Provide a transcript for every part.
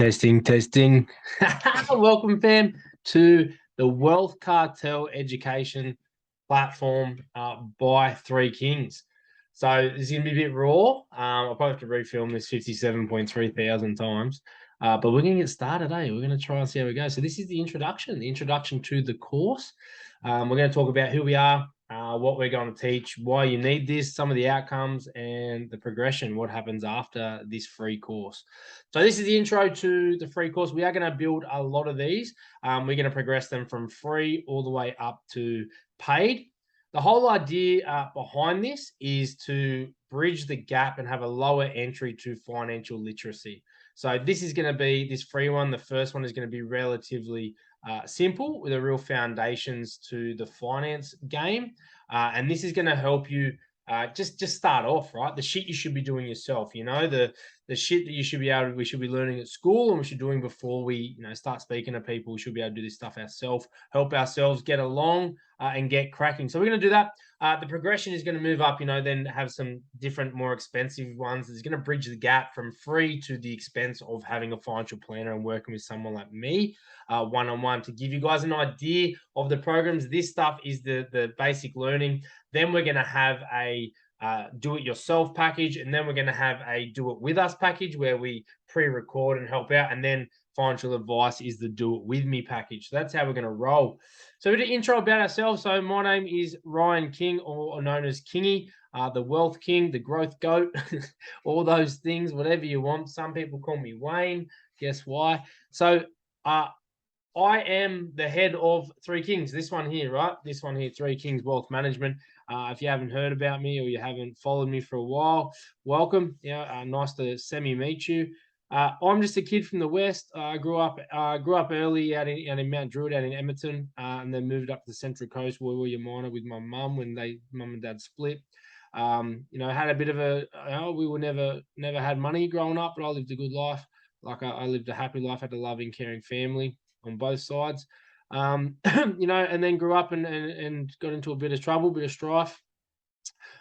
Testing, testing. Welcome, fam, to the Wealth Cartel Education platform by Three Kings. So this is going to be a bit raw. I'll probably have to refilm this 57.3 thousand times. But we're going to get started, eh? We're going to try and see how we go. So this is the introduction to the course. We're going to talk about who we are, what we're going to teach, why you need this, some of the outcomes, and the progression, what happens after this free course. So this is the intro to the free course. We are going to build a lot of these. We're going to progress them from free all the way up to paid. The whole idea behind this is to bridge the gap and have a lower entry to financial literacy. So this is going to be this free one. The first one is going to be relatively simple with a real foundations to the finance game. And this is going to help you just start off, right? The shit you should be doing yourself, you know, the shit that we should be learning at school and we should be doing before we, start speaking to people. We should be able to do this stuff ourselves, help ourselves get along and get cracking. So we're going to do that. The progression is going to move up, then have some different, more expensive ones. It's going to bridge the gap from free to the expense of having a financial planner and working with someone like me one-on-one to give you guys an idea of the programs. This stuff is the basic learning. Then we're going to have a do-it-yourself package, and then we're going to have a do-it-with-us package where we pre-record and help out, and then financial advice is the do-it-with-me package. So that's how we're going to roll. So the intro about ourselves. So my name is Ryan King, or known as Kingy, the Wealth King, the Growth Goat, all those things, whatever you want. Some people call me Wayne. Guess why? So I am the head of Three Kings. This one here, right? This one here, Three Kings Wealth Management. If you haven't heard about me or you haven't followed me for a while, welcome. Nice to semi-meet you. I'm just a kid from the West. I grew up early out in Mount Druitt, out in Edmonton, and then moved up to the Central Coast, Warrior Minor, with my mum when mum and dad split. Had a bit of we were never had money growing up, but I lived a good life. Like I lived a happy life, had a loving, caring family on both sides. And then grew up and got into a bit of trouble, bit of strife.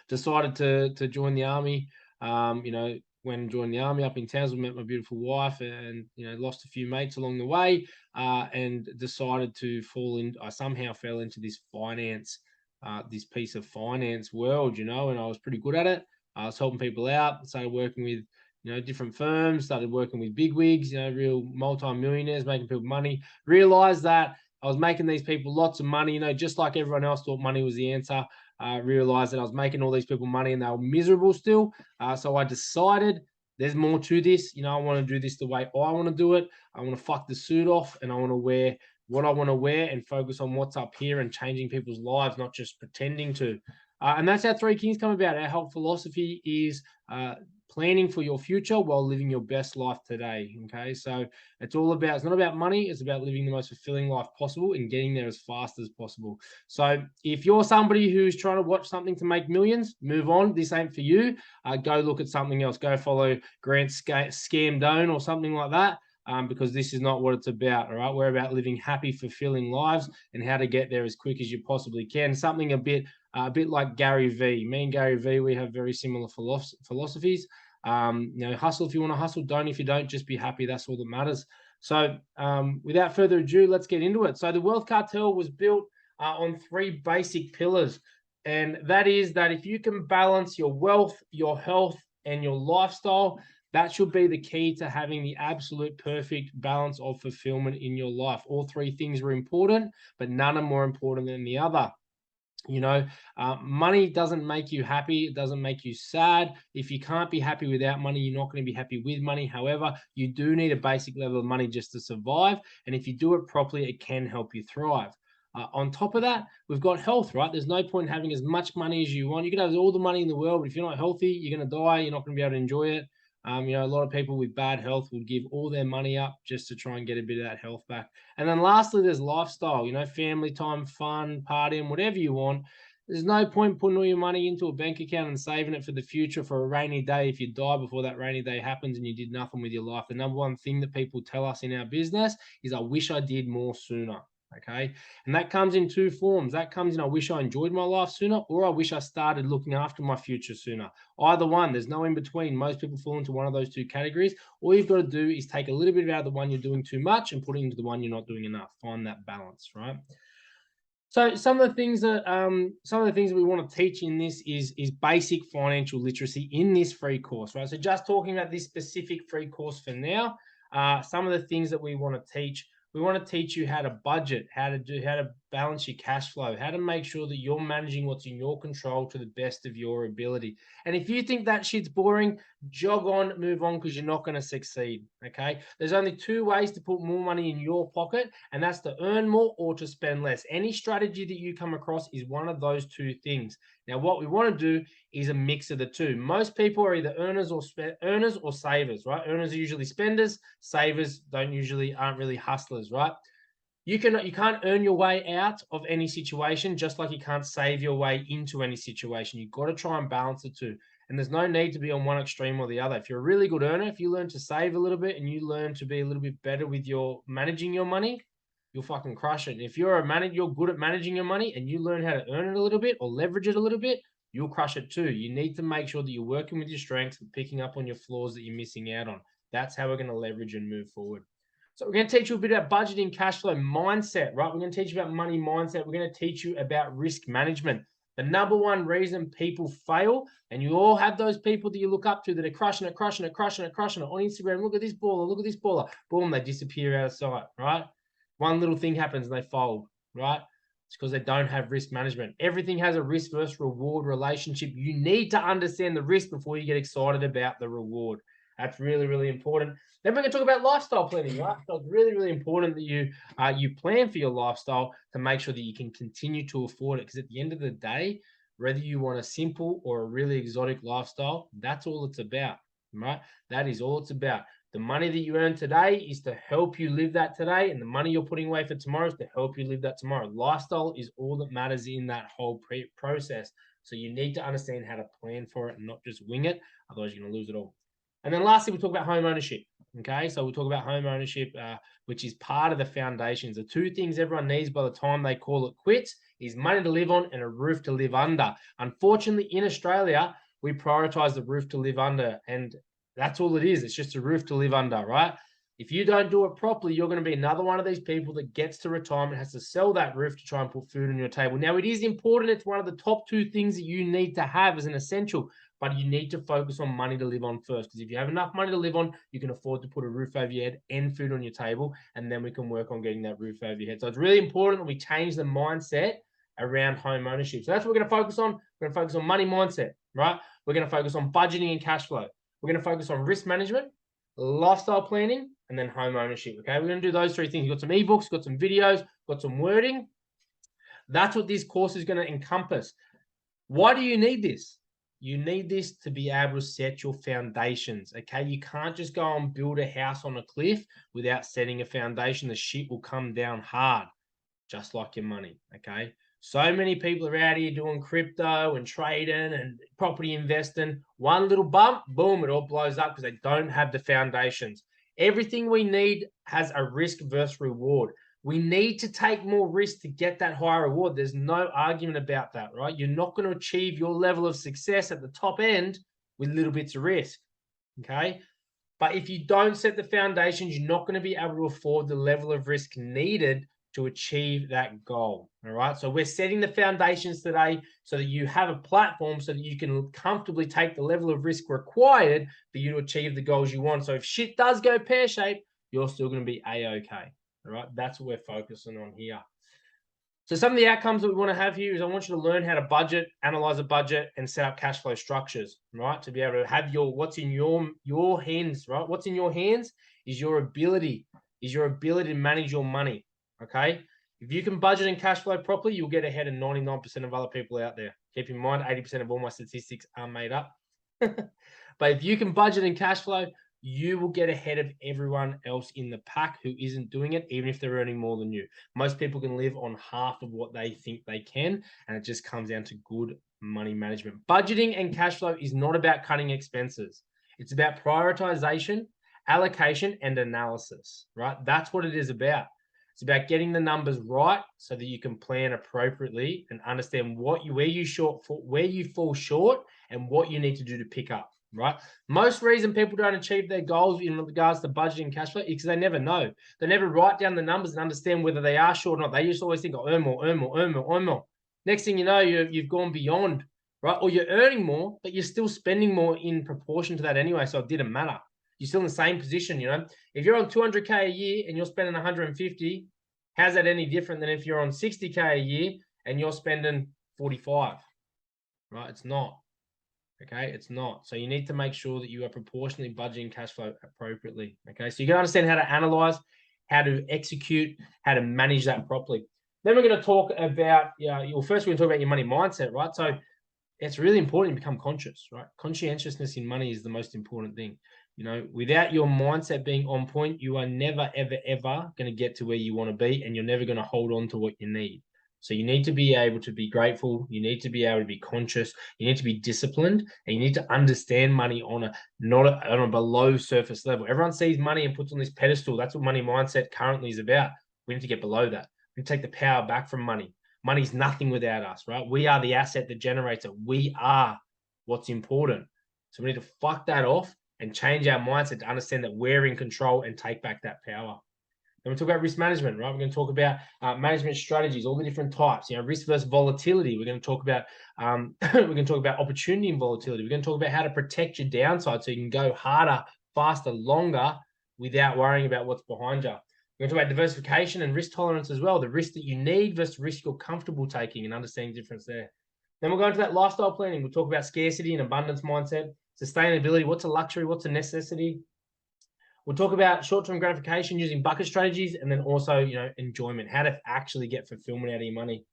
Decided to join the army. When joined the army up in Townsville, met my beautiful wife, and lost a few mates along the way, and decided to I somehow fell into this this piece of finance world, and I was pretty good at it. I was helping people out, started working with different firms, started working with bigwigs, real multi-millionaires, making people money. Realized that I was making these people lots of money, just like everyone else thought money was the answer. Realized that I was making all these people money and they were miserable still. So I decided there's more to this. I want to do this the way I want to do it. I want to fuck the suit off and I want to wear what I want to wear and focus on what's up here and changing people's lives, not just pretending to. And that's how Three Kings come about. Our whole philosophy is planning for your future while living your best life today. Okay, so it's not about money, it's about living the most fulfilling life possible and getting there as fast as possible. So if you're somebody who's trying to watch something to make millions, move on. This ain't for you. Go look at something else. Go follow Grant Scamdone or something like that. Because this is not what it's about. All right, we're about living happy, fulfilling lives and how to get there as quick as you possibly can. Something a bit like Gary V. Me and Gary V, we have very similar philosophies. Hustle if you want to hustle. Don't if you don't. Just be happy. That's all that matters. So without further ado, let's get into it. So the Wealth Cartel was built on three basic pillars. And that is that if you can balance your wealth, your health, and your lifestyle, that should be the key to having the absolute perfect balance of fulfillment in your life. All three things are important, but none are more important than the other. Money doesn't make you happy. It doesn't make you sad. If you can't be happy without money, you're not going to be happy with money. However, you do need a basic level of money just to survive. And if you do it properly, it can help you thrive. On top of that, we've got health, right? There's no point in having as much money as you want. You can have all the money in the world, but if you're not healthy, you're going to die. You're not going to be able to enjoy it. A lot of people with bad health will give all their money up just to try and get a bit of that health back. And then lastly, there's lifestyle, family time, fun, partying, whatever you want. There's no point putting all your money into a bank account and saving it for the future for a rainy day if you die before that rainy day happens and you did nothing with your life. The number one thing that people tell us in our business is, I wish I did more sooner. Okay. And that comes in two forms. That comes in, I wish I enjoyed my life sooner, or I wish I started looking after my future sooner. Either one, there's no in between. Most people fall into one of those two categories. All you've got to do is take a little bit out of the one you're doing too much and put it into the one you're not doing enough. Find that balance, right? So some of the things that we want to teach in this is basic financial literacy in this free course, right? So just talking about this specific free course for now, some of the things that we want to teach. We want to teach you how to budget, how to balance your cash flow, how to make sure that you're managing what's in your control to the best of your ability. And if you think that shit's boring, jog on, move on, because you're not going to succeed. Okay. There's only two ways to put more money in your pocket, and that's to earn more or to spend less. Any strategy that you come across is one of those two things. Now, what we want to do is a mix of the two. Most people are either earners or savers, right? Earners are usually spenders. Savers aren't really hustlers, right? You can't earn your way out of any situation, just like you can't save your way into any situation. You've got to try and balance the two. And there's no need to be on one extreme or the other. If you're a really good earner, if you learn to save a little bit and you learn to be a little bit better with your managing your money, you'll fucking crush it. And if you're good at managing your money and you learn how to earn it a little bit or leverage it a little bit, you'll crush it too. You need to make sure that you're working with your strengths and picking up on your flaws that you're missing out on. That's how we're going to leverage and move forward. So we're going to teach you a bit about budgeting, cash flow, mindset, right? We're going to teach you about money mindset. We're going to teach you about risk management. The number one reason people fail, and you all have those people that you look up to that are crushing it on Instagram. Look at this baller. Boom, they disappear out of sight, right? One little thing happens and they fold, right? It's because they don't have risk management. Everything has a risk versus reward relationship. You need to understand the risk before you get excited about the reward. That's really, really important. Then we're going to talk about lifestyle planning, right? So it's really, really important that you plan for your lifestyle to make sure that you can continue to afford it. Because at the end of the day, whether you want a simple or a really exotic lifestyle, that's all it's about, right? That is all it's about. The money that you earn today is to help you live that today, and the money you're putting away for tomorrow is to help you live that tomorrow. Lifestyle is all that matters in that whole process. So you need to understand how to plan for it and not just wing it. Otherwise, you're going to lose it all. And then lastly, we talk about home ownership. Okay, so we'll talk about home ownership, which is part of the foundations. The two things everyone needs by the time they call it quits is money to live on and a roof to live under. Unfortunately, in Australia, we prioritize the roof to live under, and that's all it is. It's just a roof to live under, right? If you don't do it properly, you're going to be another one of these people that gets to retirement, has to sell that roof to try and put food on your table. Now, it is important. It's one of the top two things that you need to have as an essential, but you need to focus on money to live on first. Because if you have enough money to live on, you can afford to put a roof over your head and food on your table, and then we can work on getting that roof over your head. So it's really important that we change the mindset around home ownership. So that's what we're going to focus on. We're going to focus on money mindset, right? We're going to focus on budgeting and cash flow. We're going to focus on risk management, lifestyle planning, and then home ownership. Okay, we're going to do those three things. You've got some ebooks, got some videos, got some wording. That's what this course is going to encompass. Why do you need this? You need this to be able to set your foundations. Okay, you can't just go and build a house on a cliff without setting a foundation. The shit will come down hard, just like your money. Okay. So many people are out here doing crypto and trading and property investing. One little bump, boom, it all blows up because they don't have the foundations. Everything we need has a risk versus reward. We need to take more risk to get that higher reward. There's no argument about that, right? You're not going to achieve your level of success at the top end with little bits of risk, okay? But if you don't set the foundations, you're not going to be able to afford the level of risk needed to achieve that goal. All right. So we're setting the foundations today so that you have a platform so that you can comfortably take the level of risk required for you to achieve the goals you want. So if shit does go pear-shaped, you're still going to be A-okay. All right. That's what we're focusing on here. So some of the outcomes that we want to have here is I want you to learn how to budget, analyze a budget, and set up cash flow structures, right? To be able to have what's in your hands, right? What's in your hands is your ability to manage your money. Okay. If you can budget and cash flow properly, you'll get ahead of 99% of other people out there. Keep in mind, 80% of all my statistics are made up. But if you can budget and cash flow, you will get ahead of everyone else in the pack who isn't doing it, even if they're earning more than you. Most people can live on half of what they think they can, and it just comes down to good money management. Budgeting and cash flow is not about cutting expenses. It's about prioritization, allocation, and analysis, right? That's what it is about. It's about getting the numbers right so that you can plan appropriately and understand where you fall short and what you need to do to pick up, right? Most reason people don't achieve their goals in regards to budgeting and cash flow is because they never know. They never write down the numbers and understand whether they are short or not. They just always think, oh, earn more, earn more, earn more, earn more. Next thing you know, you've gone beyond, right? Or you're earning more, but you're still spending more in proportion to that anyway, so it didn't matter. You're still in the same position, you know? If you're on 200K a year and you're spending 150, how's that any different than if you're on 60K a year and you're spending 45, right? It's not, okay? It's not. So you need to make sure that you are proportionally budgeting cash flow appropriately, okay? So you can understand how to analyze, how to execute, how to manage that properly. Then we're going to talk about, first we're going to talk about your money mindset, right? So it's really important to become conscious, right? Conscientiousness in money is the most important thing. You know, without your mindset being on point, you are never, ever, ever going to get to where you want to be, and you're never going to hold on to what you need. So you need to be able to be grateful. You need to be able to be conscious. You need to be disciplined, and you need to understand money on a below surface level. Everyone sees money and puts on this pedestal. That's what money mindset currently is about. We need to get below that. We take the power back from money. Money's nothing without us, right? We are the asset that generates it. We are what's important. So we need to fuck that off and change our mindset to understand that we're in control and take back that power. Then we talk about risk management, right? We're going to talk about management strategies, all the different types. You know, risk versus volatility. We're going to talk about opportunity and volatility. We're going to talk about how to protect your downside so you can go harder, faster, longer without worrying about what's behind you. We're going to talk about diversification and risk tolerance as well. The risk that you need versus risk you're comfortable taking and understanding the difference there. Then we'll go into that lifestyle planning. We'll talk about scarcity and abundance mindset, sustainability. What's a luxury? What's a necessity? We'll talk about short-term gratification using bucket strategies, and then also, you know, enjoyment, how to actually get fulfillment out of your money.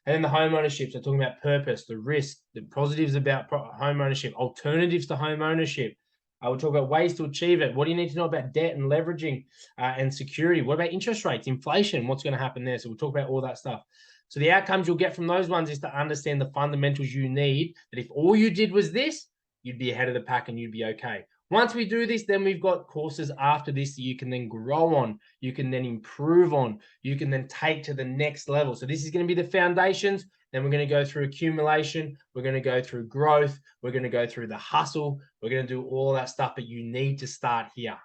And then the home ownership. So talking about purpose, the risk, the positives about home ownership, alternatives to home ownership. We'll talk about ways to achieve it. What do you need to know about debt and leveraging and security? What about interest rates, inflation? What's going to happen there? So we'll talk about all that stuff. So the outcomes you'll get from those ones is to understand the fundamentals you need, that if all you did was this, you'd be ahead of the pack and you'd be okay. Once we do this, then we've got courses after this that you can then grow on, you can then improve on, you can then take to the next level. So this is going to be the foundations. Then we're going to go through accumulation. We're going to go through growth. We're going to go through the hustle. We're going to do all that stuff, but you need to start here,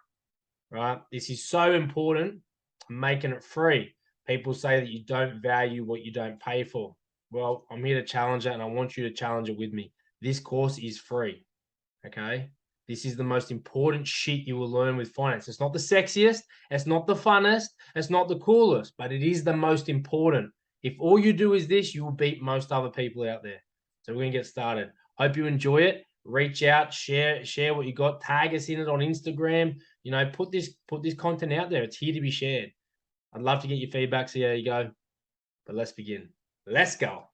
right? This is so important, making it free. People say that you don't value what you don't pay for. Well, I'm here to challenge that, and I want you to challenge it with me. This course is free, okay? This is the most important shit you will learn with finance. It's not the sexiest, it's not the funnest, it's not the coolest, but it is the most important. If all you do is this, you will beat most other people out there. So we're going to get started. Hope you enjoy it. Reach out, share what you got, tag us in it on Instagram. You know, put this content out there. It's here to be shared. I'd love to get your feedback, see how you go. But let's begin. Let's go.